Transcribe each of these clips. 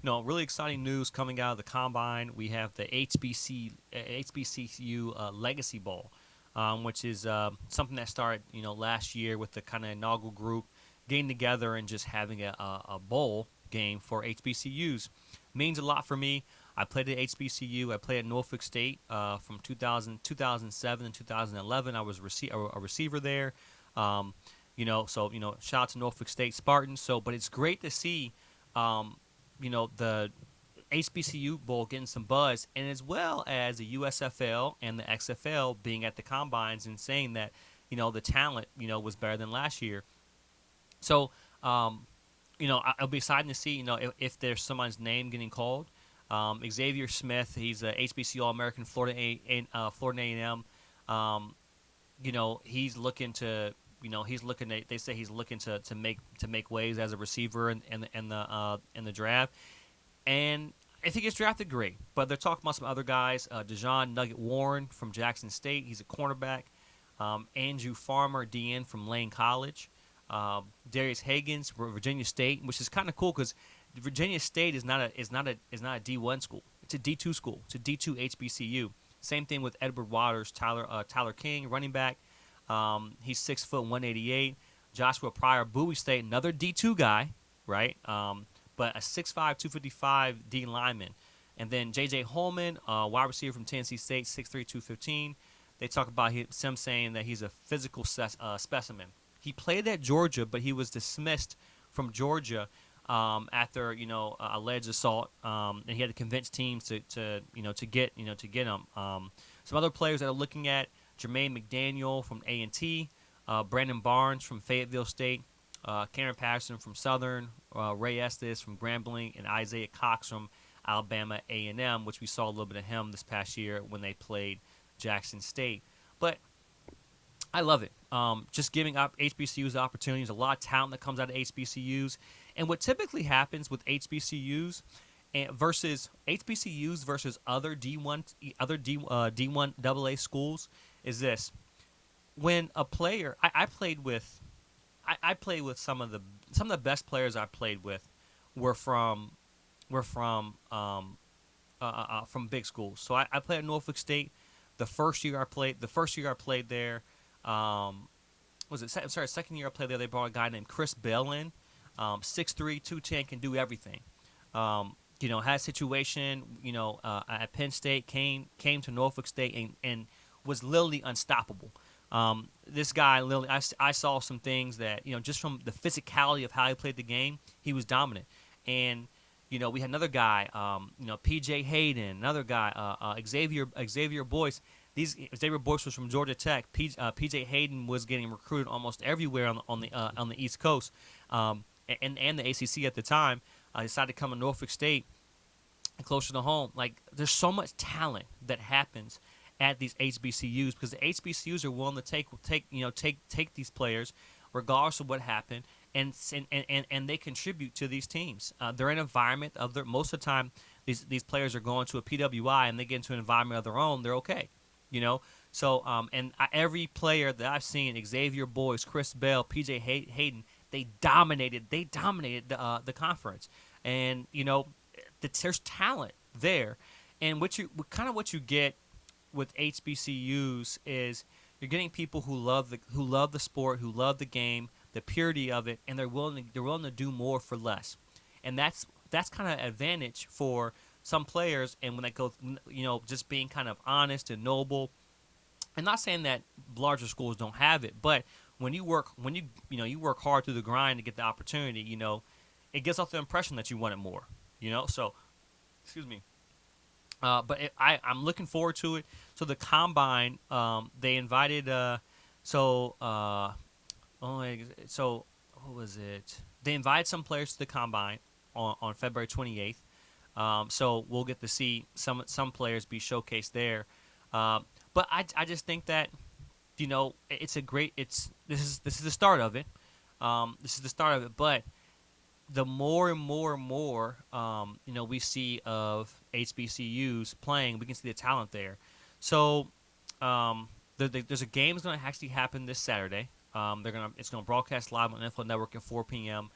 really exciting news coming out of the combine. We have the HBCU Legacy Bowl, which is something that started last year with the kind of inaugural group getting together and just having a bowl game for HBCUs. Means a lot for me. I played at HBCU. I played at Norfolk State from 2007 and 2011. I was a receiver there. So shout out to Norfolk State Spartans. But it's great to see, the HBCU Bowl getting some buzz, and as well as the USFL and the XFL being at the combines and saying that, the talent, was better than last year. So, it'll be exciting to see, if there's someone's name getting called. Xavier Smith, he's a HBCU All-American, Florida A&M. He's looking to, they say he's looking to make waves as a receiver in the draft, and if he gets drafted, great. But they're talking about some other guys. Dejon Nugget Warren from Jackson State, he's a cornerback. Andrew Farmer, DN from Lane College. Darius Higgins from Virginia State, which is kind of cool because Virginia State is not a D1 school. It's a D2 school. It's a D2 HBCU. Same thing with Edward Waters, Tyler King, running back. He's 6 foot 188. Joshua Pryor, Bowie State, another D2 guy, right? But a 6'5", 255 D lineman. And then J.J. Holman, wide receiver from Tennessee State, 6'3", 215. They talk about him saying that he's a physical specimen. He played at Georgia, but he was dismissed from Georgia after alleged assault, and he had to convince teams to get him. Some other players that are looking at Jermaine McDaniel from A&T, Brandon Barnes from Fayetteville State, Cameron Patterson from Southern, Ray Estes from Grambling, and Isaiah Cox from Alabama A&M, which we saw a little bit of him this past year when they played Jackson State. But I love it. Just giving up HBCUs opportunities, a lot of talent that comes out of HBCUs. And what typically happens with HBCUs versus other D1 AA schools is this: when a player, I played with some of the best players I played with were from big schools. So I played at Norfolk State. The first year I played there, second year I played there, they brought a guy named Chris Bell in, 6'3", 210, can do everything. Had a situation, at Penn State, came to Norfolk State and was literally unstoppable. This guy, literally, I saw some things that, just from the physicality of how he played the game, he was dominant. And, we had another guy, P.J. Hayden, another guy, Xavier Boyce. Xavier Boyce was from Georgia Tech. P.J. Hayden was getting recruited almost everywhere on the East Coast, and the ACC at the time. Decided to come to Norfolk State, closer to home. Like, there's so much talent that happens at these HBCUs because the HBCUs are willing to take these players, regardless of what happened, and they contribute to these teams. They're in an environment most of the time. These players are going to a PWI and they get into an environment of their own. They're okay. Every player that I've seen, Xavier Boyce, Chris Bell, P.J. Hayden, they dominated the conference, and there's talent there, and what you get with HBCUs is you're getting people who love the sport, who love the game, the purity of it, and they're willing to do more for less, and that's kind of advantage for some players. And when they go, just being kind of honest and noble. I'm not saying that larger schools don't have it, but when you work hard through the grind to get the opportunity, it gives off the impression that you want it more. So, excuse me. I'm looking forward to it. So the combine, they invited. What was it? They invited some players to the combine on February 28th. So we'll get to see some players be showcased there. But I just think that, this is the start of it. But the more and more, we see of HBCUs playing, we can see the talent there. So there's a game that's going to actually happen this Saturday. It's going to broadcast live on NFL Network at 4 p.m.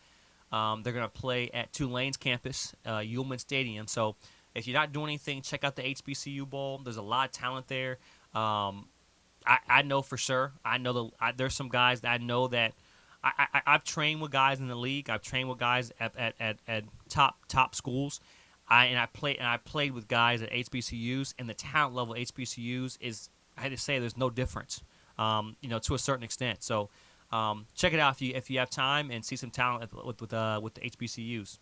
They're going to play at Tulane's campus, Ullman Stadium. So if you're not doing anything, check out the HBCU Bowl. There's a lot of talent there. I know for sure. I know there's some guys that I know that I've trained with guys in the league. I've trained with guys at top schools. I played with guys at HBCUs, and the talent level at HBCUs is, I had to say, there's no difference. To a certain extent. So check it out if you have time and see some talent with the HBCUs.